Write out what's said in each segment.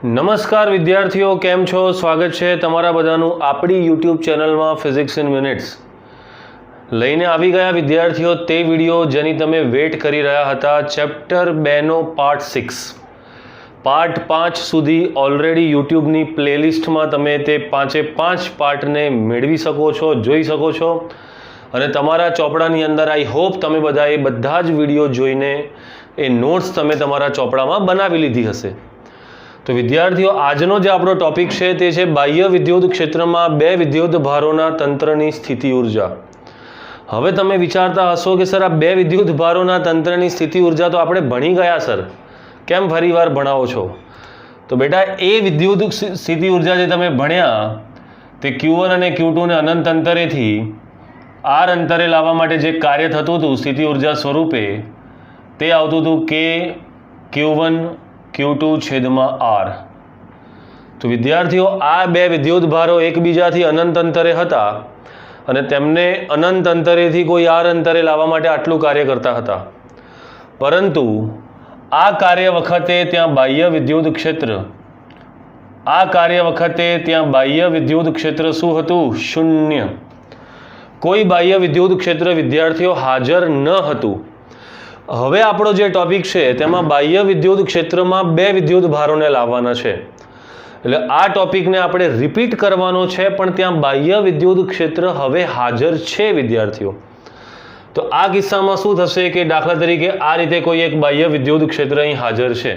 નમસ્કાર વિદ્યાર્થીઓ, કેમ છો? સ્વાગત છે તમારા બધાનું આપણી યુટ્યુબ ચેનલમાં ફિઝિક્સ ઇન મિનિટ્સ. લઈને આવી ગયા વિદ્યાર્થીઓ તે વિડીયો જેની તમે વેટ કરી રહ્યા હતા. ચેપ્ટર 2નો પાર્ટ 6, પાર્ટ 5 સુધી ઓલરેડી યુટ્યુબની પ્લેલિસ્ટમાં તમે તે 5 પાર્ટને મેળવી શકો છો, જોઈ શકો છો. અને તમારા ચોપડાની અંદર આઈ હોપ તમે બધાએ બધા જ વિડીયો જોઈને એ નોટ્સ તમે તમારા ચોપડામાં બનાવી લીધી હશે. તો વિદ્યાર્થીઓ, આજનો જે આપણો ટોપિક છે તે છે બાહ્ય વિદ્યુત ક્ષેત્રમાં બે વિદ્યુત ભારોના તંત્રની સ્થિતિ ઉર્જા. હવે તમે વિચારતા હશો કે સર, આ બે વિદ્યુત ભારોના તંત્રની સ્થિતિ ઉર્જા તો આપણે ભણી ગયા સર, કેમ ફરીવાર ભણાવો છો? તો બેટા, એ વિદ્યુત સ્થિતિ ઉર્જા જે તમે ભણ્યા તે Q1 અને Q2 ને અનંત અંતરેથી R અંતરે લાવવા માટે જે કાર્ય થતું હતું સ્થિતિ ઉર્જા સ્વરૂપે, તે આવતું હતું કે Q1 Q2 છેદમાં R. તો વિદ્યાર્થીઓ, આ બે વિદ્યુત ભારો એકબીજાથી અનંત અંતરે હતા અને તેમને અનંત અંતરેથી કોઈ R અંતરે લાવવા માટે આટલું કાર્ય કરતા હતા. પરંતુ આ કાર્ય વખતે ત્યાં બાહ્ય વિદ્યુત ક્ષેત્ર શું હતું? શૂન્ય. કોઈ બાહ્ય વિદ્યુત ક્ષેત્ર વિદ્યાર્થીઓ હાજર ન હતું. હવે આપણો જે ટોપિક છે તેમાં બાહ્ય વિદ્યુત ક્ષેત્રમાં બે વિદ્યુત ભારોને લાવવાના છે. એટલે આ ટોપિકને આપણે રિપીટ કરવાનો છે, પણ ત્યાં બાહ્ય વિદ્યુત ક્ષેત્ર હવે હાજર છે વિદ્યાર્થીઓ. તો આ કિસ્સામાં શું થશે કે દાખલા તરીકે આ રીતે કોઈ એક બાહ્ય વિદ્યુત ક્ષેત્ર અહીં હાજર છે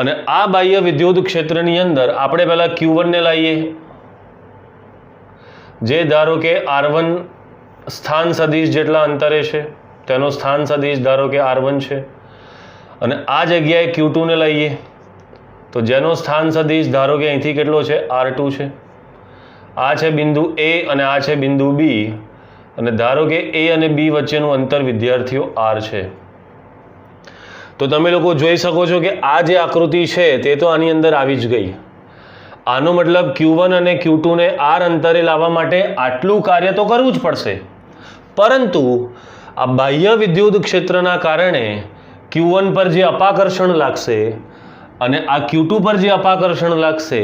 અને આ બાહ્ય વિદ્યુત ક્ષેત્રની અંદર આપણે પહેલા Q1 ને લાવીએ, જે ધારો કે R1 સ્થાન સદિશ જેટલા અંતરે છે, તેનો સ્થાન સદિશ ધારો કે R1 છે. અને આ જગ્યાએ Q2 ને લઈએ તો જેનો સ્થાન સદિશ ધારો કે અહીંથી કેટલો છે? R2 છે. આ છે બિંદુ A અને આ છે બિંદુ B, અને ધારો કે A અને B વચ્ચેનું અંતર વિદ્યાર્થીઓ R છે. તો તમે લોકો જોઈ શકો છો કે આ જે આકૃતિ છે તે તો આની અંદર આવી જ ગઈ. આનો મતલબ Q1 અને Q2 ને R અંતરે લાવવા માટે આટલું કાર્ય તો કરવું જ પડશે. પરંતુ આ બાહ્ય વિદ્યુત ક્ષેત્રના કારણે Q1 પર જે અપાકર્ષણ લાગશે અને આ Q2 પર જે અપાકર્ષણ લાગશે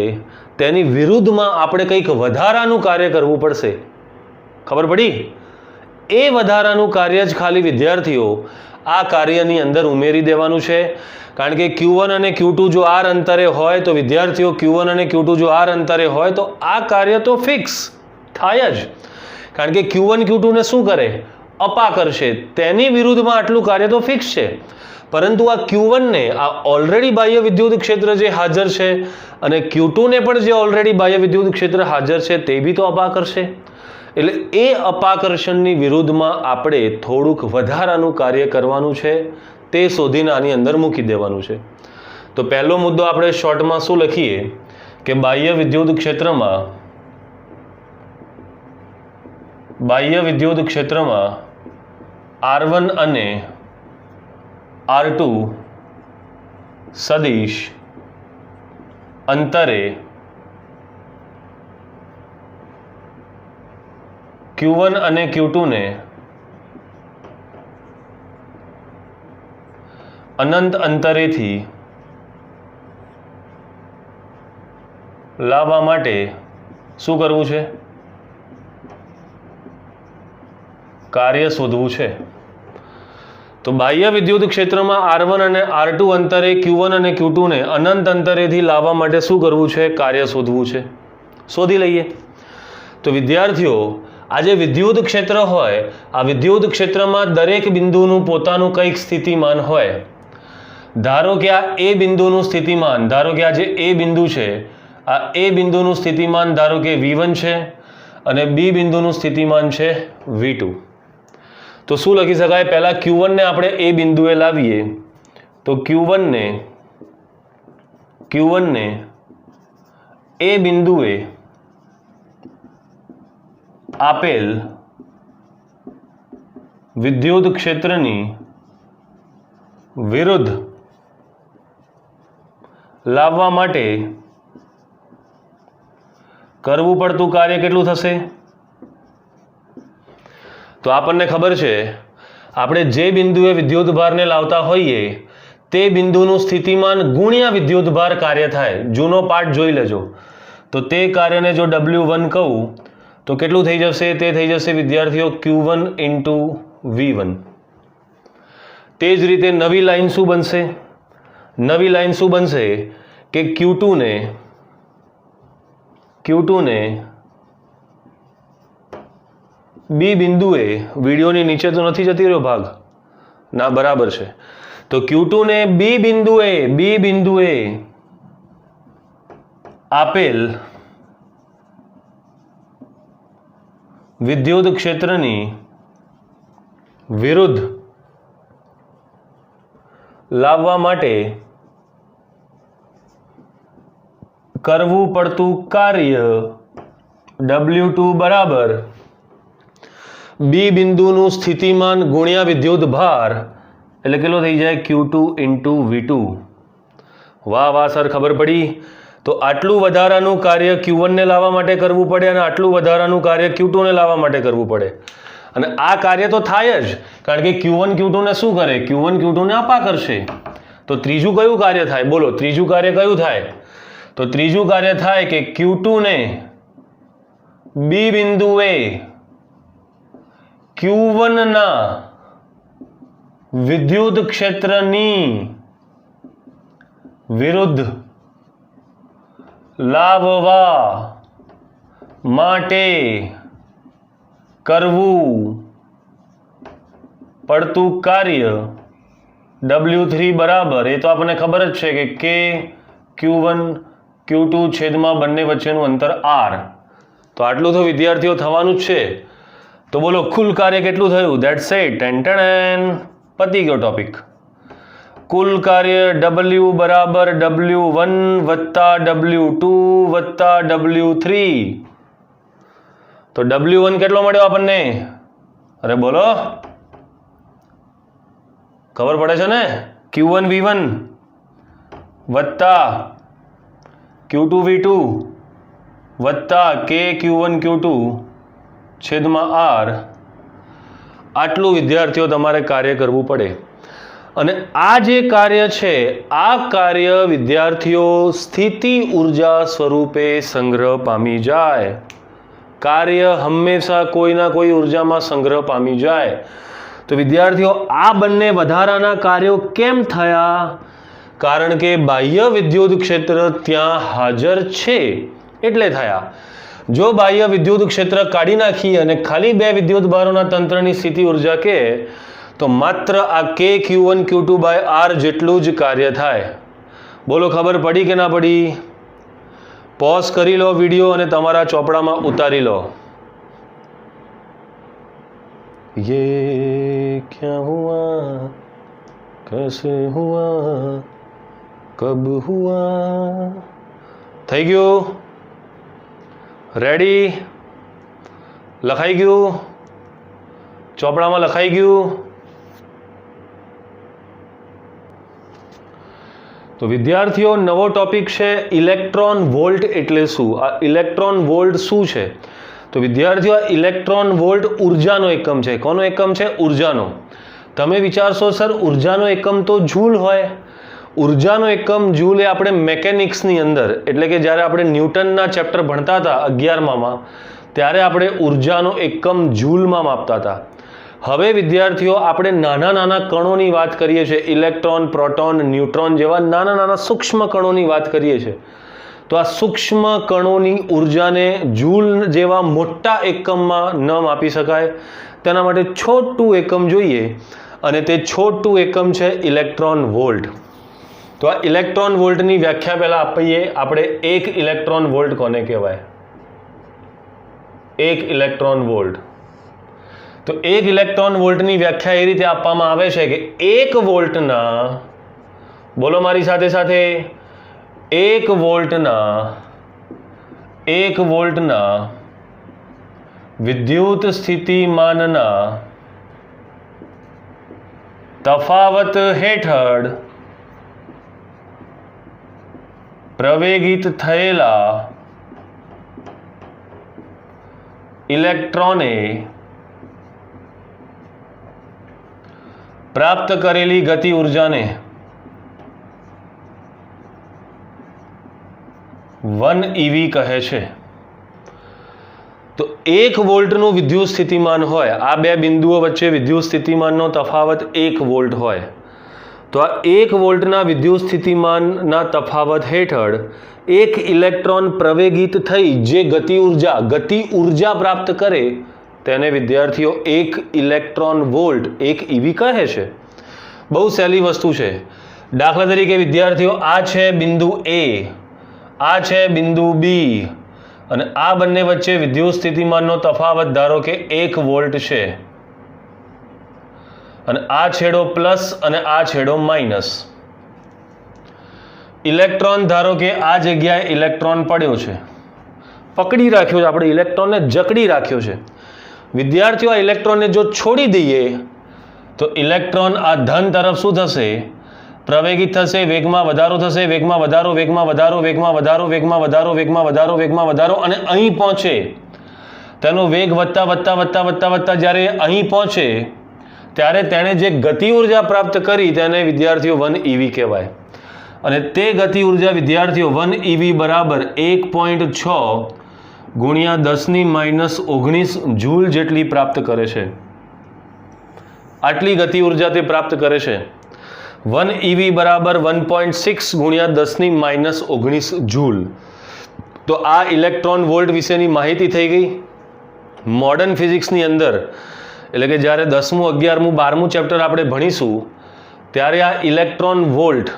તેની વિરુદ્ધમાં આપણે કંઈક વધારાનું કાર્ય કરવું પડશે. ખબર પડી? એ વધારાનું કાર્ય જ ખાલી વિદ્યાર્થીઓ આ કાર્યની અંદર ઉમેરી દેવાનું છે. કારણ કે Q1 અને Q2 જો R અંતરે હોય તો વિદ્યાર્થીઓ Q1 અને Q2 જો R અંતરે હોય તો આ કાર્ય તો ફિક્સ થાય જ. કારણ કે Q1 Q2 ને શું કરે? અપાકર્ષે. તેની વિરુદ્ધમાં આટલું કાર્ય તો ફિક્સ છે. પરંતુ આ Q1 ને આ ઓલરેડી બાહ્ય વિદ્યુત ક્ષેત્ર જે હાજર છે અને Q2 ને પણ જે ઓલરેડી બાહ્ય વિદ્યુત ક્ષેત્ર હાજર છે તે બી તો અપાકર્ષે. એટલે એ અપાકર્ષણની વિરુદ્ધમાં આપણે થોડુંક વધારાનું કાર્ય કરવાનું છે, તે શોધીને આની અંદર મૂકી દેવાનું છે. તો પહેલો મુદ્દો આપણે શોર્ટમાં શું લખીએ કે બાહ્ય વિદ્યુત ક્ષેત્રમાં R1 અને R2 સદિશ અંતરે Q1 અને Q2 ને અનંત અંતરેથી લાવવા માટે શું કરવું છે? કાર્ય શોધવું છે. તો બાહ્ય વિદ્યુત ક્ષેત્રમાં R1 અને R2 અંતરે Q1 અને Q2 ને અનંત અંતરેથી લાવવા માટે શું કરવું છે? કાર્ય શોધવું છે. શોધી લઈએ. તો વિદ્યાર્થીઓ, આ જે વિદ્યુત ક્ષેત્ર હોય, આ વિદ્યુત ક્ષેત્રમાં દરેક બિંદુનું પોતાનું કંઈક સ્થિતિમાન હોય. ધારો કે આ A બિંદુનું સ્થિતિમાન, ધારો કે આ જે A બિંદુ છે, આ A બિંદુનું સ્થિતિમાન ધારો કે V1 છે અને B બિંદુનું સ્થિતિમાન છે V2. તો શું લખી શકાય? પહેલા Q1 ને આપણે A બિંદુએ લાવીએ તો Q1 ને A બિંદુએ આપેલ વિદ્યુત ક્ષેત્રની વિરુદ્ધ લાવવા માટે કરવું પડતું કાર્ય કેટલું થશે? તો આપણને ખબર છે આપણે જે બિંદુએ વિદ્યુત ભારને લાવતા હોઈએ તે બિંદુનું સ્થિતિમાન ગુણ્યા વિદ્યુતભાર કાર્ય થાય. જૂનો પાઠ જોઈ લેજો. તો તે કાર્યને જો W1 કહું તો કેટલું થઈ જશે? તે થઈ જશે વિદ્યાર્થીઓ Q1 ઇન્ટુ V1. તે જ રીતે નવી લાઈન શું બનશે? નવી લાઈન શું બનશે કે Q2 ને બી બિંદુએ, વિડીયોની નીચે તો નથી જતી રહ્યો ભાગ, ના બરાબર છે. તો Q2 ને બી બિંદુએ આપેલ વિદ્યુત ક્ષેત્રની વિરુદ્ધ લાવવા માટે કરવું પડતું કાર્ય W2 બરાબર બી બિંદુનું સ્થિતિમાન ગુણ્યા વિદ્યુત ભાર, એટલે કેટલો થઈ જાય? Q2 into V2. વાહ વાહ સર, ખબર પડી. તો આટલું વધારાનું કાર્ય Q1 ને લાવવા માટે કરવું પડે અને આટલું વધારાનું કાર્ય Q2 ને લાવવા માટે કરવું પડે. અને આ કાર્ય તો થાય જ, કારણ કે Q1 Q2 ને શું કરે? Q1 Q2 ને આપા કરશે. તો ત્રીજું કયું કાર્ય થાય? બોલો, ત્રીજું કાર્ય કયું થાય? તો ત્રીજું કાર્ય થાય કે Q2 ને બી બિંદુએ Q1 ના વિદ્યુત ક્ષેત્રની વિરુદ્ધ લાવવા માટે કરવું પડતું કાર્ય W3 બરાબર, એ તો આપણને ખબર જ છે કે K Q1 Q2 છેદમાં બંને વચ્ચેનું અંતર R. તો આટલું તો વિદ્યાર્થીઓ થવાનું જ છે. તો બોલો કુલ કાર્ય કેટલું થયું? That's it. પતી ગયો ટોપિક. કુલ કાર્ય W બરાબર W1 વત્તા W2 વત્તા W3. તો W1 કેટલો મળ્યો આપણને? અરે બોલો, ખબર પડે છે ને? Q1 V1 વત્તા Q2 V2 વત્તા K Q1 Q2 છેદમાં R. આટલું વિદ્યાર્થીઓ તમારે કાર્ય કરવું પડે. અને આ જે કાર્ય છે, આ કાર્ય વિદ્યાર્થીઓ સ્થિતિ ઉર્જા સ્વરૂપે સંગ્રહ પામી જાય. કાર્ય હંમેશા કોઈના કોઈ ઉર્જામાં સંગ્રહ પામી જાય. તો વિદ્યાર્થીઓ આ બંને વધારાના કાર્યો કેમ થયા? કારણ કે બાહ્ય વિદ્યુત ક્ષેત્ર ત્યાં હાજર છે એટલે થયા. જો બાહ્ય વિદ્યુત ક્ષેત્ર કાઢી નાખીએ અને ખાલી બે વિદ્યુત ભારોના તંત્રની સ્થિતિ ઉર્જા કે, તો માત્ર આ K Q1 Q2 by R જેટલું જ કાર્ય થાય. બોલો ખબર પડી કે ના પડી? પોઝ કરી લો વિડીયો અને તમારા ચોપડામાં ઉતારી લો. ये क्या हुआ, कैसे हुआ, कब हुआ? થઈ ગયું? રેડી? લખાઈ ગયું? ચોપડામાં લખાઈ ગયું? તો વિદ્યાર્થીઓ, નવો ટોપિક છે ઇલેક્ટ્રોન વોલ્ટ એટલે શું. આ ઇલેક્ટ્રોન વોલ્ટ શું છે? તો વિદ્યાર્થીઓ, ઇલેક્ટ્રોન વોલ્ટ ઉર્જાનો એકમ છે. કોનો એકમ છે? ઉર્જાનો. તમે વિચારશો સર ઉર્જાનો એકમ તો જૂલ હોય. ઉર્જાનો એકમ જૂલ એ આપણે મેકેનિક્સની અંદર, એટલે કે જ્યારે આપણે ન્યૂટનના ચેપ્ટર ભણતા હતા 11માં, ત્યારે આપણે ઉર્જાનો એકમ જૂલમાં માપતા હતા. હવે વિદ્યાર્થીઓ, આપણે નાના નાના કણોની વાત કરીએ છીએ. ઇલેક્ટ્રોન, પ્રોટોન, ન્યુટ્રોન જેવા નાના નાના સૂક્ષ્મ કણોની વાત કરીએ છીએ. તો આ સૂક્ષ્મ કણોની ઉર્જાને જૂલ જેવા મોટા એકમમાં ન માપી શકાય. તેના માટે છોટું એકમ જોઈએ, અને તે છોટું એકમ છે ઇલેક્ટ્રોન વોલ્ટ. તો આ ઇલેક્ટ્રોન વોલ્ટની વ્યાખ્યા પહેલા આપીએ આપણે. એક ઇલેક્ટ્રોન વોલ્ટ કોને કહેવાય? એક ઇલેક્ટ્રોન વોલ્ટ. તો એક ઇલેક્ટ્રોન વોલ્ટની વ્યાખ્યા એ રીતે આપવામાં આવે છે કે એક વોલ્ટના, બોલો મારી સાથે સાથે, એક વોલ્ટના વિદ્યુત સ્થિતિમાનના તફાવત હેઠળ પ્રવેગિત થયેલા ઇલેક્ટ્રોને પ્રાપ્ત કરેલી ગતિ ઉર્જાને 1 EV કહે છે. તો 1 વોલ્ટનું વિદ્યુત સ્થિતિમાન હોય, આ બે બિંદુઓ વચ્ચે વિદ્યુત સ્થિતિમાનનો તફાવત 1 વોલ્ટ હોય, તો આ 1 વોલ્ટના વિદ્યુત સ્થિતિમાનના તફાવત હેઠળ એક ઇલેક્ટ્રોન પ્રવેગિત થઈ જે ગતિ ઉર્જા પ્રાપ્ત કરે તેને વિદ્યાર્થીઓ 1 ઇલેક્ટ્રોન વોલ્ટ 1 EV કહે છે. બહુ સહેલી વસ્તુ છે. દાખલા તરીકે વિદ્યાર્થીઓ, આ છે બિંદુ A, આ છે બિંદુ B, અને આ બંને વચ્ચે વિદ્યુત સ્થિતિમાનનો તફાવત ધારો કે 1 વોલ્ટ છે, અને આ છેડો પ્લસ અને આ છેડો માઇનસ. ઇલેક્ટ્રોન ધારો કે આ જગ્યાએ ઇલેક્ટ્રોન પડ્યો છે, પકડી રાખ્યો છે, આપણે ઇલેક્ટ્રોનને જકડી રાખ્યો છે. વિદ્યાર્થીઓ, આ ઇલેક્ટ્રોનને જો છોડી દઈએ તો ઇલેક્ટ્રોન આ ધન તરફ શું થશે? પ્રવેગિત થશે, વેગમાં વધારો થશે, વેગમાં વધારો, વેગમાં વધારો, વેગમાં વધારો, વેગમાં વધારો, વેગમાં વધારો, વેગમાં વધારો, અને અહીં પહોંચે. તેનો વેગ વધતા વધતા વધતા વધતા વધતા જ્યારે અહીં પહોંચે ત્યારે તેણે જે ગતિ ઉર્જા પ્રાપ્ત કરી તેને વિદ્યાર્થીઓ 1 EV કહેવાય. અને તે ગતિ ઉર્જા વિદ્યાર્થીઓ 1 EV બરાબર 1.6 ગુણ્યા 10⁻19 જૂલ જેટલી પ્રાપ્ત કરે છે. આટલી ગતિ ઉર્જા તે પ્રાપ્ત કરે છે. 1 EV બરાબર 1.6 ગુણ્યા 10⁻19 જૂલ. તો આ ઇલેક્ટ્રોન વોલ્ટ વિશેની માહિતી થઈ ગઈ. મોડર્ન ફિઝિક્સની અંદર, એટલે કે જ્યારે 10મું 11મું 12મું ચેપ્ટર આપણે ભણીશું ત્યારે આ ઇલેક્ટ્રોન વોલ્ટ,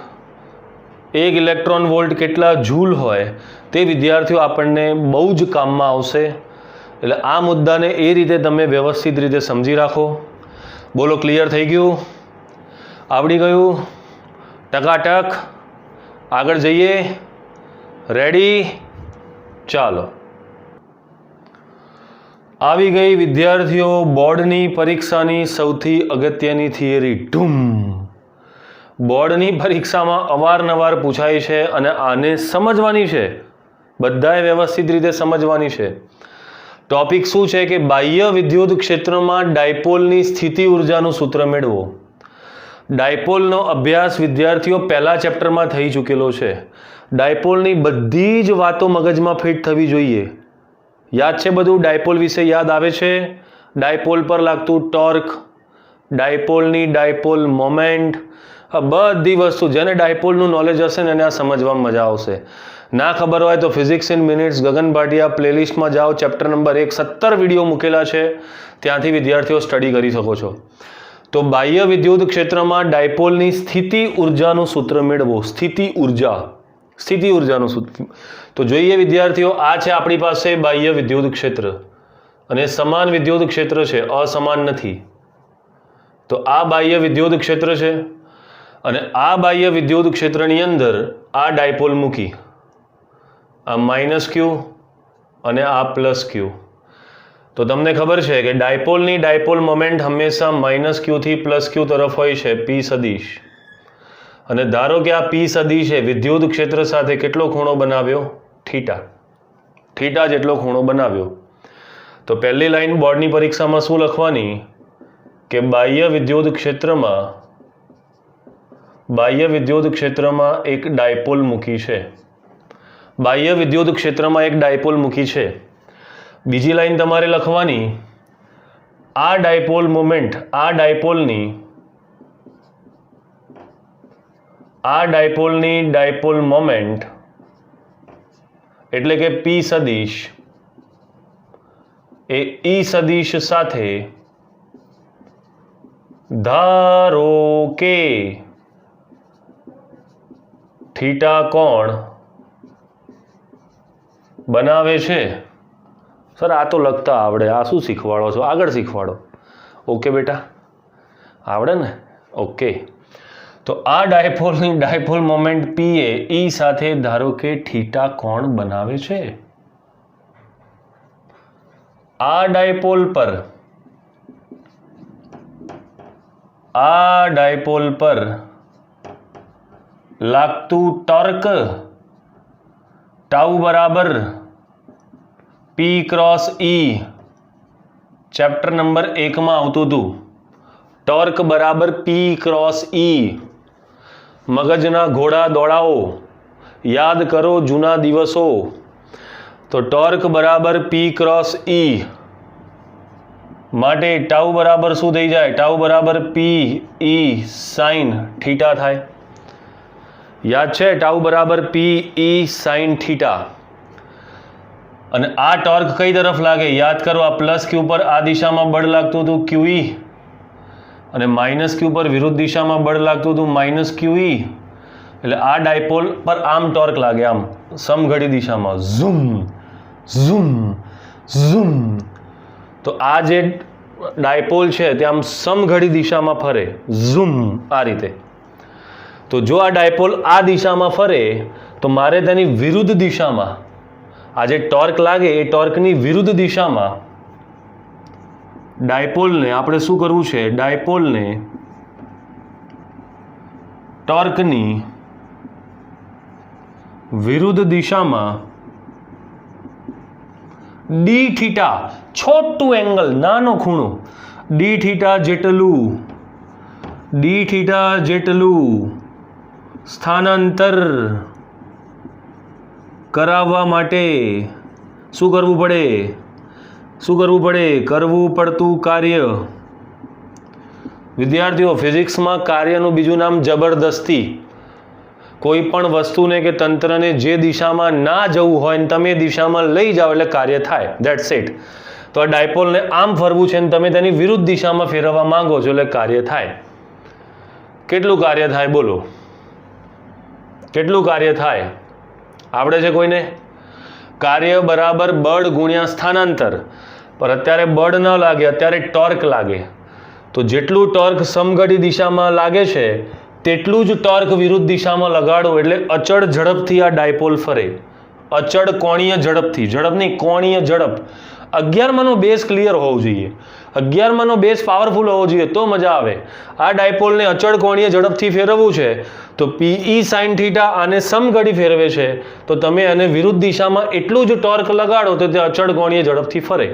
એક ઇલેક્ટ્રોન વોલ્ટ કેટલા જૂલ હોય તે વિદ્યાર્થીઓ આપણને બહુ જ કામમાં આવશે. એટલે આ મુદ્દાને એ રીતે તમે વ્યવસ્થિત રીતે સમજી રાખો. બોલો, ક્લિયર થઈ ગયું? આવડી ગયું? ટકાટક? આગળ જઈએ? રેડી? ચાલો. આવી ગઈ વિદ્યાર્થીઓ બોર્ડની પરીક્ષાની સૌથી અગત્યની થિયરી. ઢૂમ. બોર્ડની પરીક્ષામાં અવારનવાર પૂછાય છે અને આને સમજવાની છે, બધાએ વ્યવસ્થિત રીતે સમજવાની છે. ટોપિક શું છે કે બાહ્ય વિદ્યુત ક્ષેત્રમાં ડાયપોલની સ્થિતિ ઉર્જાનું સૂત્ર મેળવો. ડાયપોલનો અભ્યાસ વિદ્યાર્થીઓ પહેલા ચેપ્ટરમાં થઈ ચૂકેલો છે. ડાયપોલની બધી જ વાતો મગજમાં ફિટ થવી જોઈએ. યાદ છે બધું? ડાયપોલ વિશે યાદ આવે છે? ડાયપોલ પર લાગતું ટોર્ક, ડાયપોલની ડાયપોલ મોમેન્ટ, આ બધી વસ્તુ જેને ડાયપોલનું નોલેજ હશે ને એને આ સમજવામાં મજા આવશે. ના ખબર હોય તો ફિઝિક્સ ઇન મિનિટ્સ ગગન ભાટિયા પ્લેલિસ્ટમાં જાઓ, ચેપ્ટર નંબર 1 17 વિડીયો મૂકેલા છે, ત્યાંથી વિદ્યાર્થીઓ સ્ટડી કરી શકો છો. તો બાહ્ય વિદ્યુત ક્ષેત્રમાં ડાયપોલની સ્થિતિ ઉર્જાનું સૂત્ર મેળવો. સ્થિતિ ઉર્જાનું સૂત્ર. તો જોઈએ વિદ્યાર્થીઓ, આ છે આપણી પાસે બાહ્ય વિદ્યુત ક્ષેત્ર, અને સમાન વિદ્યુત ક્ષેત્ર છે, અસમાન નથી. તો આ બાહ્ય વિદ્યુત ક્ષેત્ર છે, અને આ બાહ્ય વિદ્યુત ક્ષેત્રની અંદર આ ડાયપોલ મૂકી, આ -q અને આ +q. તો તમને ખબર છે કે ડાયપોલની ડાયપોલ મોમેન્ટ હંમેશા -q થી +q તરફ હોય છે, p સદિશ. અને ધારો કે આ p સદિશે વિદ્યુત ક્ષેત્ર સાથે કેટલો ખૂણો બનાવ્યો? થીટા જેટલો ખૂણો બનાવ્યો. તો પહેલી લાઈન બોર્ડની પરીક્ષામાં શું લખવાની કે બાહ્ય વિદ્યુત ક્ષેત્રમાં એક ડાયપોલ મૂકી છે. બાહ્ય વિદ્યુત ક્ષેત્રમાં એક ડાયપોલ મૂકી છે. બીજી લાઈન તમારે લખવાની, આ ડાયપોલ મોમેન્ટ, આ ડાયપોલની ડાયપોલ મોમેન્ટ એટલે કે p સદિશ એ e સદિશ સાથે ધારો કે થીટા કોણ બનાવે છે. સર આ તો લખતા આવડે, આ શું શીખવાડો છો? આગળ શીખવાડો. ઓકે બેટા, આવડે ને? ઓકે. તો આ ડાયપોલની ડાયપોલ મોમેન્ટ p એ e સાથે ધારો કે થીટા કોણ બનાવે છે. આ ડાયપોલ પર લાગતું ટોર્ક ટાઉ બરાબર p cross e, chapter number 1માં આવતું હતું. ટોર્ક બરાબર p ક્રોસ e. મગજના ઘોડા દોડાવો. યાદ કરો જૂના દિવસો. તો ટોર્ક બરાબર પી ક્રોસ ઈ માટે ટાઉ બરાબર શું થઈ જાય? ટાઉ બરાબર પી ઈ સાઇન થીટા થાય. યાદ છે? ટાઉ બરાબર પી ઈ સાઇન થીટા. અને આ ટોર્ક કઈ તરફ લાગે? યાદ કરો, આ પ્લસ ક્યુ પર આ દિશામાં બળ લાગતું હતું ક્યુઈ, અને માઇનસ ક્યુ પર વિરુદ્ધ દિશામાં બળ લાગતું હતું માઇનસ ક્યુઈ. એટલે આ ડાયપોલ પર આમ ટોર્ક લાગે, આમ સમઘડી દિશામાં ઝૂમ ઝૂમ ઝૂમ. તો આ જે ડાયપોલ છે તે આમ સમઘડી દિશામાં ફરે ઝૂમ આ રીતે. તો જો આ ડાયપોલ આ દિશામાં ફરે તો મારે તેની વિરુદ્ધ દિશામાં આ જે ટોર્ક લાગે એ ટોર્કની વિરુદ્ધ દિશામાં ડાયપોલને આપણે શું કરવું છે? ડાયપોલને ટોર્કની વિરુદ્ધ દિશામાં ડી થીટા, છોટું એંગલ, નાનો ખૂણો, ડી થીટા જેટલું સ્થાનાંતર કરાવવા માટે શું કરવું પડે? કરવું પડતું કાર્ય. વિદ્યાર્થીઓ, ફિઝિક્સમાં કાર્યનું બીજું નામ જબરદસ્તી. કોઈ પણ વસ્તુને કે તંત્રને જે દિશામાં ના જવું હોય ને તમે એ દિશામાં લઈ જાઓ એટલે કાર્ય થાય. That's it. તો આ ડાયપોલને આમ ફરવું છે ને તમે તેની વિરુદ્ધ દિશામાં ફેરવવા માંગો છો એટલે કાર્ય થાય. કેટલું કાર્ય થાય? બોલો, કેટલું કાર્ય થાય? આવડે છે કોઈને? કાર્ય બરાબર બળ ગુણ્યા સ્થાનાંતર. પર અત્યારે બળ ન લાગે, અત્યારે ટોર્ક લાગે. તો જેટલું ટોર્ક સમઘડી દિશામાં લાગે છે તેટલું જ ટોર્ક વિરુદ્ધ દિશામાં લગાડો એટલે અચળ ઝડપથી આ ડાયપોલ ફરે. અચળ કોણીય ઝડપથી, ઝડપ નહીં, કોણીય ઝડપ. 11માંનો બેઝ ક્લિયર હોવો જોઈએ, 11માંનો બેઝ પાવરફુલ હોવો જોઈએ તો મજા આવે. આ ડાયપોલને અચળ કોણીય ઝડપથી ફેરવવું છે તો પીઈ સાઇન થીટા આને સમઘડી ફેરવે છે તો તમે આને વિરુદ્ધ દિશામાં એટલું જ ટોર્ક લગાડો તો તે અચળ કોણીય ઝડપથી ફરે.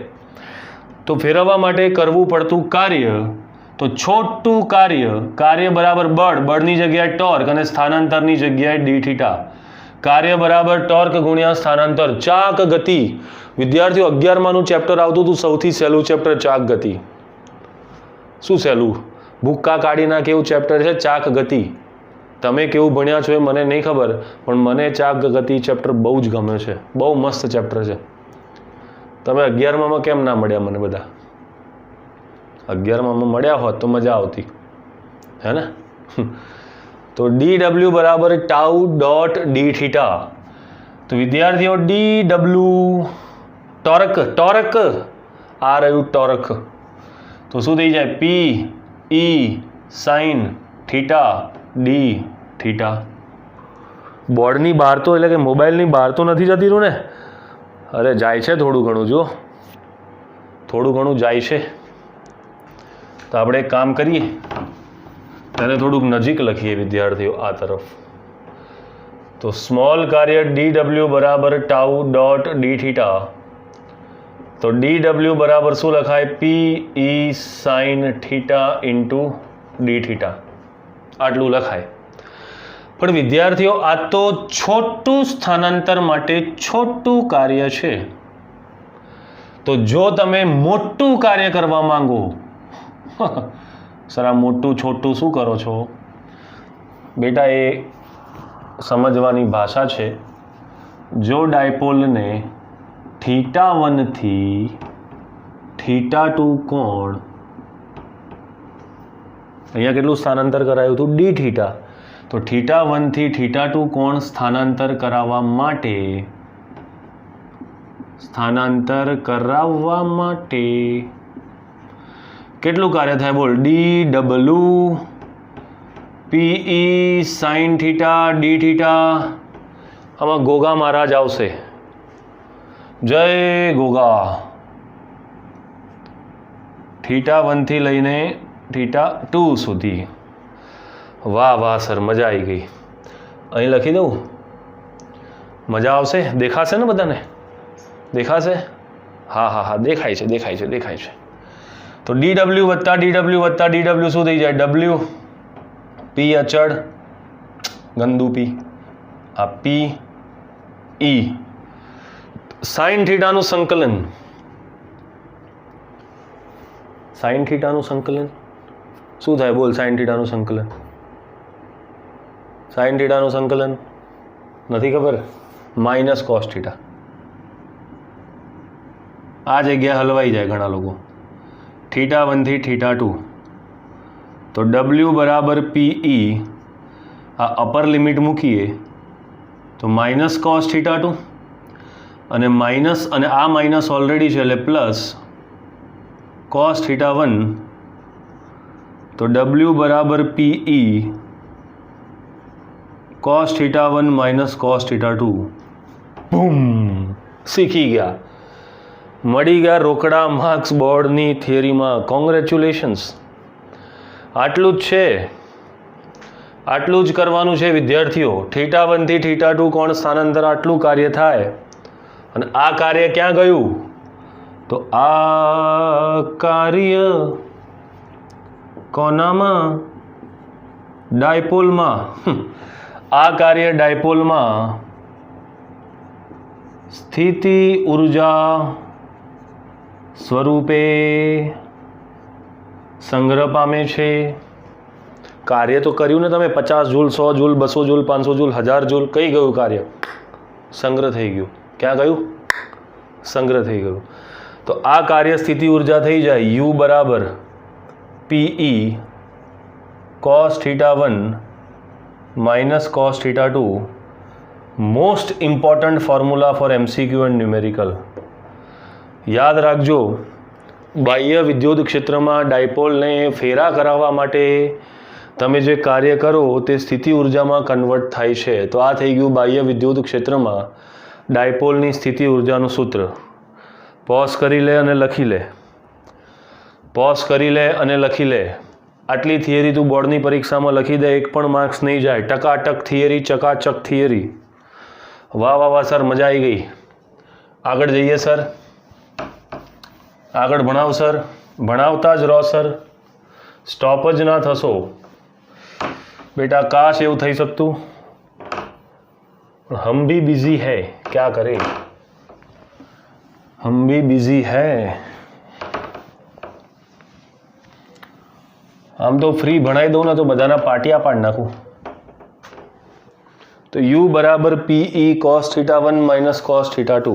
તો ફેરવવા માટે કરવું પડતું કાર્ય, તો છોટું કાર્ય બરાબર બળ, બળની જગ્યાએ ટોર્ક અને સ્થાનાંતરની જગ્યાએ ડી થીટા. કાર્ય બરાબર ટોર્ક ગુણ્યા સ્થાનાંતર. ચાક ગતિ. વિદ્યાર્થીઓ, 11માંનું ચેપ્ટર આવતું હતું, સૌથી સહેલું ચેપ્ટર ચાક ગતિ. શું સહેલું? ભૂક્કા કાઢી નાખે એવું ચેપ્ટર છે ચાક ગતિ. તમે કેવું ભણ્યા છો એ મને નહીં ખબર, પણ મને ચાક ગતિ ચેપ્ટર બહુ જ ગમે છે. બહુ મસ્ત ચેપ્ટર છે. તમે 11માંમાં કેમ ના મળ્યા મને બધા? 11માંમાં મળ્યા હોત તો મજા આવતી, હે ને? તો ડી ડબલ્યુ બરાબર ટાઉ ડોટ ડી થીટા. તો વિદ્યાર્થીઓ, ડી ડબલ્યુ ટોર્ક, આ રહ્યું ટોર્ક. તો શું થઈ જાય? P E sine theta D theta. બોર્ડની બહાર તો એટલે કે મોબાઈલની બહાર તો નથી જતી રહ્યું ને? અરે જાય છે થોડું ઘણું, જો થોડું ઘણું જાય છે. તો આપણે એક કામ કરીએ, તેને થોડુંક નજીક લખીએ વિદ્યાર્થીઓ આ તરફ. તો સ્મોલ કાર્ય ડી ડબલ્યુ બરાબર ટાઉ ડોટ ડી થીટા. તો ડી ડબલ્યુ બરાબર શું લખાય? P E sine theta into D theta. આટલું લખાય. પણ વિદ્યાર્થીઓ, આ તો છોટું સ્થાનાંતર માટે છોટું કાર્ય છે. તો જો તમે મોટું કાર્ય કરવા માંગો, સર આ મોટું છોટું શું કરો છો બેટા? એ સમજવાની ભાષા છે. જો ડાયપોલને θ1 થી θ2 કોણ, અહીંયા કેટલું સ્થાનાંતર કરાયું હતું? D theta. તો θ1 થી θ2 કોણ સ્થાનાંતર કરાવવા માટે કેટલું કાર્ય થાય? બોલ. D W PE sign theta D theta. આમાં ગોગા મહારાજ આવશે. જય ગોગા. θ1 થી લઈને θ2 સુધી. વાહ વાહ સર, મજા આવી ગઈ. અહીં લખી દઉં? મજા આવશે? દેખાશે ને બધાને? દેખાશે? હા હા હા, દેખાય છે. તો ડી ડબલ્યુ વત્તા ડી ડબલ્યુ શું થઈ જાય? ડબલ્યુ પી અચળ, ગંદુ પી, આ પી ઈ સાઇન થીટાનું સંકલન, સાઇન થીટાનું સંકલન શું થાય? બોલ, સાઇન થીટાનું સંકલન, સાઇન થીટાનું સંકલન નથી ખબર? Minus cos theta. આ જગ્યા હલવાઈ જાય ઘણા લોકો. θ1 થી θ2, તો W બરાબર PE, આ અપર લિમિટ મૂકીએ તો માઇનસ કોસ θ2 અને માઇનસ, અને આ માઇનસ ઓલરેડી છે એટલે પ્લસ કોસ θ1, તો W બરાબર PE કોસ θ1 માઇનસ કોસ θ2. બૂમ, શીખી ગયા, મળી ગયા રોકડા માર્ક્સ બોર્ડની થિયરીમાં. કોંગ્રેચ્યુલેશન્સ. આટલું જ છે, આટલું જ કરવાનું છે વિદ્યાર્થીઓ. θ1 થી θ2 કોણ સ્થાનાંતર, આટલું કાર્ય થાય. અને આ કાર્ય ક્યાં ગયું? તો આ કાર્ય કોનામાં? ડાયપોલમાં. આ કાર્ય ડાયપોલમાં સ્થિતિ ઉર્જા સ્વરૂપે સંગ્રહ પામે છે. કાર્ય તો કર્યું ને તમે, 50 joule, 100 joule, 200 joule, 500 joule, 1000 joule. કઈ ગયું કાર્ય? સંગ્રહ થઈ ગયું. ક્યાં ગયું? સંગ્રહ થઈ ગયું. તો આ કાર્ય સ્થિતિ ઉર્જા થઈ જાય U બરાબર PE cos θ1 minus cos θ2. Most important formula for MCQ and numerical. યાદ રાખજો, બાહ્ય વિદ્યુત ક્ષેત્રમાં ડાયપોલને ફેરા કરાવવા માટે તમે જે કાર્ય કરો તે સ્થિતિ ઉર્જામાં કન્વર્ટ થાય છે. તો આ થઈ ગયું બાહ્ય વિદ્યુત ક્ષેત્રમાં ડાયપોલની સ્થિતિ ઉર્જાનું સૂત્ર. પોઝ કરી લે અને લખી લે, પોઝ કરી લે અને લખી લે. આટલી થિયરી તું બોર્ડની પરીક્ષામાં લખી દે, એક પણ માર્ક્સ નહીં જાય. ટકાટક થિયરી, ચકાચક થિયરી. વાહ વાહ વાહ સર, મજા આવી ગઈ. આગળ જઈએ સર, આગળ ભણાવ સર, ભણાવતા જ રહો સર, સ્ટોપ જ ના થશો બેટા. કાશ એવું થઈ શકતું, हम भी बिजी है, क्या करें, हम भी बिजी है. આમ તો ફ્રી ભણાવી દઉં ને તો બધાના પાટિયા પાડી નાખું. તો U બરાબર PE cos θ1 માઇનસ cos θ2.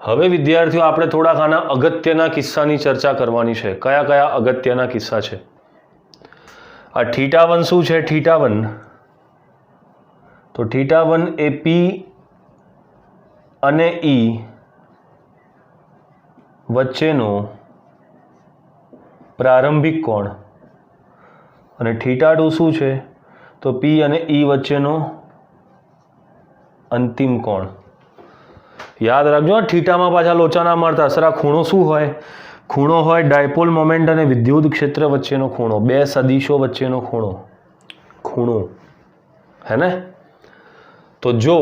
હવે વિદ્યાર્થીઓ આપણે થોડાક આના અગત્યના કિસ્સાની ચર્ચા કરવાની છે. કયા કયા અગત્યના કિસ્સા છે? આ θ1 શું છે? θ1, તો θ1 એ P અને E વચ્ચેનો પ્રારંભિક કોણ, અને θ2 શું છે? તો P અને E વચ્ચેનો અંતિમ કોણ. યાદ રાખજો, થીટામાં પાછા લોચા ના મારતા. સર આ ખૂણો શું હોય? ખૂણો હોય ડાયપોલ મોમેન્ટ અને વિદ્યુત ક્ષેત્ર વચ્ચેનો ખૂણો, બે સદિશો વચ્ચેનો ખૂણો, ખૂણો, હે ને? તો જો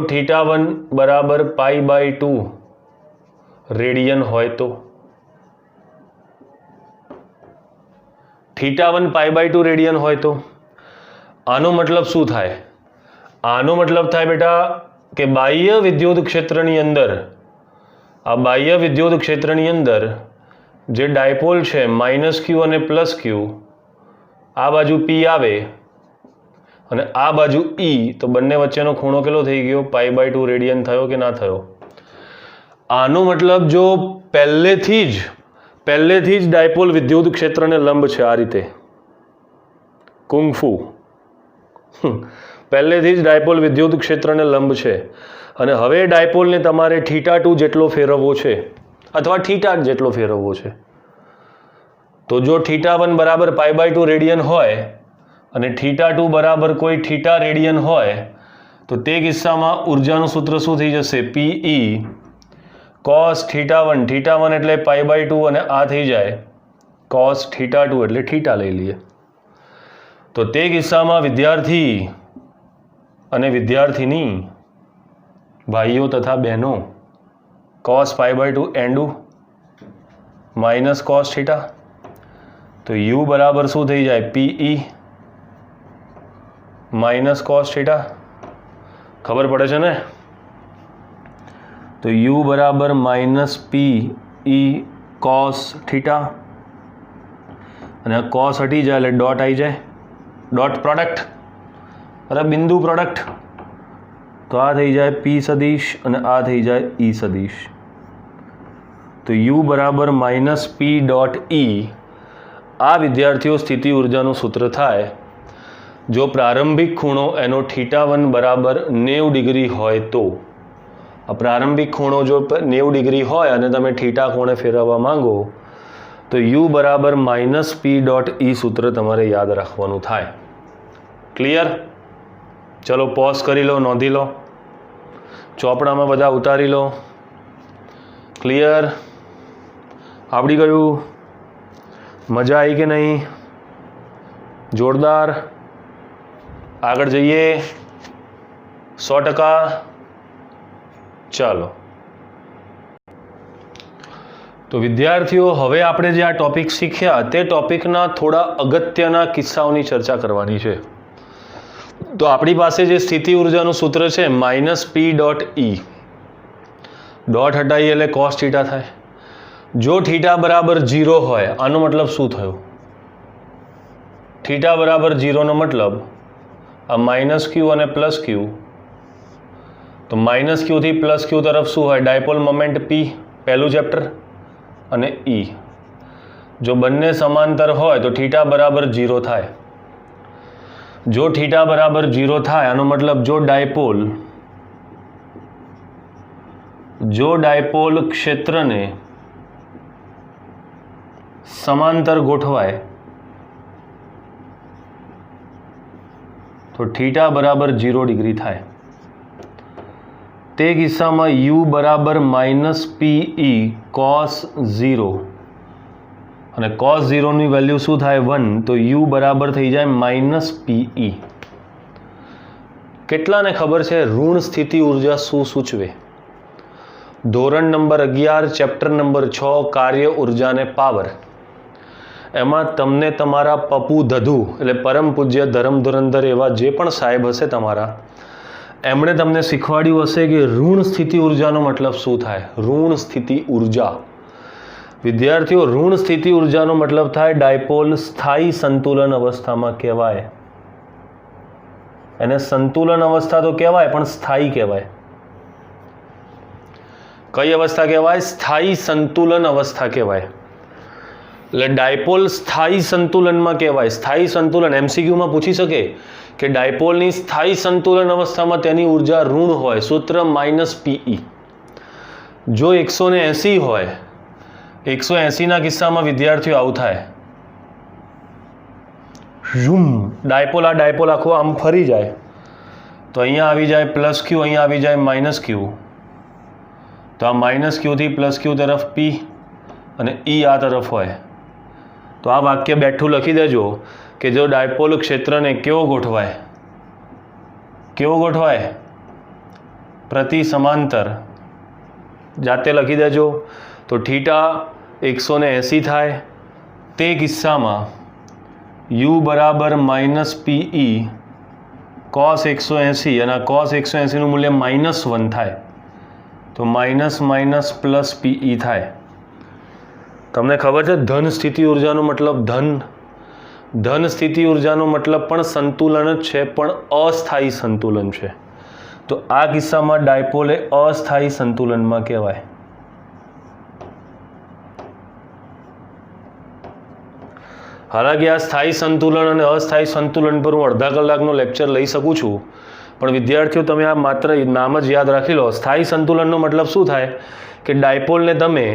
θ1 બરાબર π/2 રેડિયન હોય તો θ1 π/2 રેડિયન હોય તો આનો મતલબ શું થાય? આનો મતલબ થાય બેટા કે બાહ્ય વિદ્યુત ક્ષેત્રની અંદર, આ બાહ્ય વિદ્યુત ક્ષેત્રની અંદર જે ડાયપોલ છે -q અને +q, આ બાજુ P આવે અને આ બાજુ E, તો બંને વચ્ચેનો ખૂણો કેટલો થઈ ગયો? π/2 રેડિયન થયો કે ના થયો? આનો મતલબ જો પહેલેથી જ ડાયપોલ વિદ્યુત ક્ષેત્રને લંબ છે, આ રીતે કુંગફુ, પહેલેથી જ ડાયપોલ વિદ્યુત ક્ષેત્રને લંબ છે, અને હવે ડાયપોલને તમારે θ2 જેટલો ફેરવવો છે અથવા θ જેટલો ફેરવવો છે. તો જો θ1 બરાબર π/2 રેડિયન હોય અને θ2 બરાબર કોઈ θ રેડિયન હોય, તો તે કિસ્સામાં ઉર્જાનું સૂત્ર શું થઈ જશે? PE cos θ1, θ1 એટલે π/2 અને આ થઈ જાય cos θ2 એટલે θ લઈ લઈએ. તો તે કિસ્સામાં વિદ્યાર્થી અને વિદ્યાર્થીની, ભાઈઓ તથા બહેનો, cos π/2 એન્ડુ માઇનસ cos θ. તો U બરાબર શું થઈ જાય? PE માઇનસ કોસ થીટા, ખબર પડે છે ને? તો યુ બરાબર માઇનસ પી ઈ કોસ થીટા, અને આ કોસ હટી જાય એટલે ડોટ આવી જાય, ડોટ પ્રોડક્ટ, અરે બિંદુ પ્રોડક્ટ, તો આ થઈ જાય પી સદીશ અને આ થઈ જાય ઈ સદીશ. તો યુ બરાબર માઇનસ પી ડોટ ઈ. આ વિદ્યાર્થીઓ સ્થિતિ ઉર્જાનું સૂત્ર થાય જો પ્રારંભિક ખૂણો એનો θ1 બરાબર 90 ડિગ્રી હોય તો. આ પ્રારંભિક ખૂણો જો 90 ડિગ્રી હોય અને તમે θ કોણે ફેરવવા માંગો તો યુ બરાબર માઇનસ પી ડોટ ઈ સૂત્ર તમારે યાદ રાખવાનું થાય. ક્લિયર? ચલો પોઝ કરી લો, નોંધી લો, ચોપડામાં બધા ઉતારી લો. ક્લિયર? આવડી ગયું? મજા આવી કે નહીં? જોરદાર. આગળ જઈએ. 100%. ચાલો, તો વિદ્યાર્થીઓ હવે આપણે જે આ ટોપિક શીખ્યા તે ટોપિકના થોડા અગત્યના કિસ્સાઓની ચર્ચા કરવાની છે. તો આપણી પાસે જે સ્થિતિ ઉર્જાનું સૂત્ર છે માઇનસ પી ડોટ ઈ, ડોટ હટાવીએ એટલે કોસ થીટા થાય. જો થીટા બરાબર 0 હોય, આનો મતલબ શું થયો? થીટા બરાબર 0 નો મતલબ આ માઇનસ ક્યુ અને પ્લસ ક્યુ, તો માઇનસ ક્યુથી પ્લસ ક્યુ તરફ શું હોય? ડાયપોલ મોમેન્ટ પી, પહેલું ચેપ્ટર, અને ઈ. જો બંને સમાંતર હોય તો થીટા બરાબર 0 થાય. જો થીટા બરાબર 0 થાય આનો મતલબ જો ડાયપોલ ક્ષેત્રને સમાંતર ગોઠવાય તો થીટા બરાબર 0 ડિગ્રી થાય. તે કિસ્સામાં યુ બરાબર માઇનસ પી ઈ કોસ 0, અને કોસ 0ની વેલ્યુ શું થાય? 1. તો યુ બરાબર થઈ જાય માઇનસ પી ઈ. કેટલાને ખબર છે ઋણ સ્થિતિ ઉર્જા શું સૂચવે? ધોરણ નંબર 11 ચેપ્ટર નંબર 6 કાર્ય ઉર્જા અને પાવર, એમાં તમને તમારા પપ્પુ ધધુ એટલે પરમ પૂજ્ય ધરમ ધુરંધર એવા જે પણ સાહેબ હશે તમારા, એમણે તમને શીખવાડ્યું હશે કે ઋણ સ્થિતિ ઉર્જાનો મતલબ શું થાય. ઋણ સ્થિતિ ઉર્જા, વિદ્યાર્થીઓ, ઋણ સ્થિતિ ઉર્જાનો મતલબ થાય ડાયપોલ સ્થાયી સંતુલન અવસ્થામાં કહેવાય. એને સંતુલન અવસ્થા તો કહેવાય પણ સ્થાયી કહેવાય. કઈ અવસ્થા કહેવાય? સ્થાયી સંતુલન અવસ્થા કહેવાય. એટલે ડાયપોલ સ્થાયી સંતુલનમાં કહેવાય. સ્થાયી સંતુલન એમસીક્યુમાં પૂછી શકે કે ડાયપોલની સ્થાયી સંતુલન અવસ્થામાં તેની ઉર્જા ઋણ હોય, સૂત્ર માઇનસ પીઈ. જો 180 હોય, 180ના કિસ્સામાં વિદ્યાર્થીઓ આવું થાય, ડાયપોલ આખો આમ ફરી જાય, તો અહીંયા આવી જાય પ્લસ ક્યુ, અહીંયા આવી જાય માઇનસ ક્યુ. તો આ માઇનસ ક્યુથી પ્લસ ક્યુ તરફ પી અને ઈ આ તરફ હોય. તો આ વાક્ય બેઠું લખી દેજો કે જો ડાયપોલ ક્ષેત્રને કેવો ગોઠવાય? પ્રતિ સમાંતર. જાતે લખી દેજો. તો થીટા 180 થાય. તે કિસ્સામાં યુ બરાબર માઇનસ પીઈ કોસ 180, અને આ કોસ 180નું મૂલ્ય -1 થાય. તો માઇનસ પ્લસ પીઈ થાય. તમને ખબર છે ધન સ્થિતિ ઉર્જાનો મતલબ ધન સ્થિતિ ઉર્જાનો મતલબ પણ સંતુલન જ છે, પણ અસ્થાયી સંતુલન છે. તો આ કિસ્સામાં ડાયપોલ એ અસ્થાયી સંતુલનમાં કહેવાય. હાલાકી આ સ્થાયી સંતુલન અને અસ્થાયી સંતુલન પર હું અડધા કલાકનો લેક્ચર લઈ શકું છું, પણ વિદ્યાર્થીઓ તમે આ માત્ર નામ જ યાદ રાખી લો. સ્થાયી સંતુલનનો મતલબ શું થાય કે ડાયપોલને તમે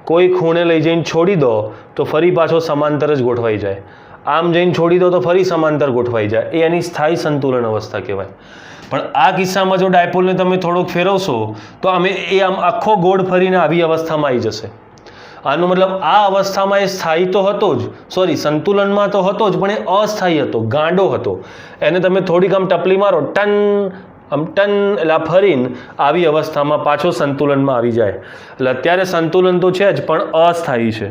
કોઈ ખૂણે લઈ જઈને છોડી દો તો ફરી પાછો સમાંતર જ ગોઠવાઈ જાય. આમ જઈને છોડી દો તો ફરી સમાંતર ગોઠવાઈ જાય. એ એની સ્થાયી સંતુલન અવસ્થા કહેવાય. પણ આ કિસ્સામાં જો ડાયપોલને તમે થોડોક ફેરવશો તો આમ આખો ગોળ ફરીને આવી અવસ્થામાં આવી જશે. આનો મતલબ આ અવસ્થામાં એ સ્થાયી તો હતો જ, સંતુલનમાં તો હતો જ, પણ એ અસ્થાયી હતો, ગાંડો હતો. એને તમે થોડીક આમ ટપલી મારો, ટન એટલે ફરીને આવી અવસ્થામાં પાછો સંતુલનમાં આવી જાય. એટલે અત્યારે સંતુલન તો છે જ, પણ અસ્થાયી છે.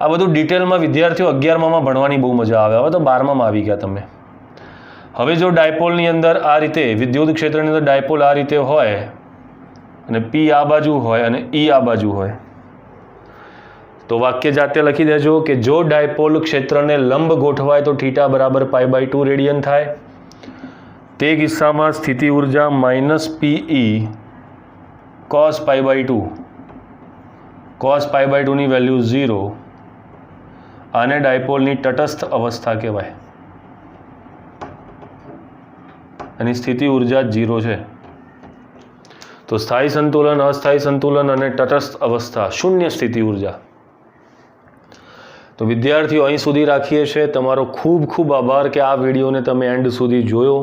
આ બધું ડિટેલમાં વિદ્યાર્થીઓ 11માં ભણવાની બહુ મજા આવે. હવે તો 12માં આવી ગયા તમે. હવે જો ડાયપોલની અંદર આ રીતે વિદ્યુત ક્ષેત્રની અંદર ડાયપોલ આ રીતે હોય અને પી આ બાજુ હોય અને ઈ આ બાજુ હોય તો વાક્ય જાતે લખી દેજો કે જો ડાયપોલ ક્ષેત્રને લંબ ગોઠવાય તો θ બરાબર π/2 રેડિયન થાય. તે કિસ્સામાં સ્થિતિ ઉર્જા -PE cos π/2 cos π/2 ની વેલ્યુ 0. આને ડાયપોલની તટસ્થ અવસ્થા કહેવાય. એની સ્થિતિ ઉર્જા 0 છે. તો સ્થાયી સંતુલન, અસ્થાયી સંતુલન અને તટસ્થ અવસ્થા, શૂન્ય સ્થિતિ ઉર્જા. તો વિદ્યાર્થીઓ અહીં સુધી રાખીએ છીએ. તમારો ખૂબ ખૂબ આભાર કે આ વિડીયોને તમે એન્ડ સુધી જોયો.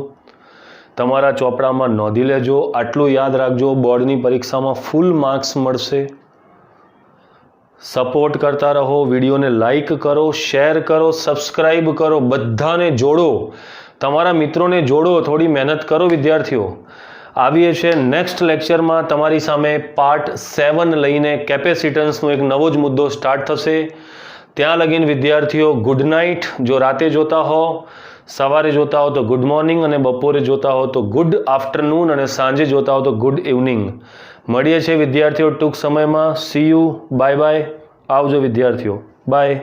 તમારા ચોપડામાં નોંધી લેજો. આટલું યાદ રાખજો, બોર્ડની પરીક્ષામાં ફૂલ માર્ક્સ મળશે. સપોર્ટ કરતા રહો. વિડીયોને લાઈક કરો, શેર કરો, સબસ્ક્રાઈબ કરો, બધાને જોડો, તમારા મિત્રોને જોડો. થોડી મહેનત કરો વિદ્યાર્થીઓ. આવીએ છીએ નેક્સ્ટ લેક્ચરમાં તમારી સામે પાર્ટ 7 લઈને. કેપેસિટન્સનો એક નવો જ મુદ્દો સ્ટાર્ટ થશે. ત્યાં લગીને વિદ્યાર્થીઓ ગુડ નાઇટ. જો રાતે જોતા હો, સવારે જોતા હો તો ગુડ મોર્નિંગ, અને બપોરે જોતા હો તો ગુડ આફ્ટરનૂન, અને સાંજે જોતા હો તો ગુડ ઇવનિંગ. મળીએ છીએ વિદ્યાર્થીઓ ટૂંક સમયમાં. C you. Bye bye. આવજો વિદ્યાર્થીઓ. બાય.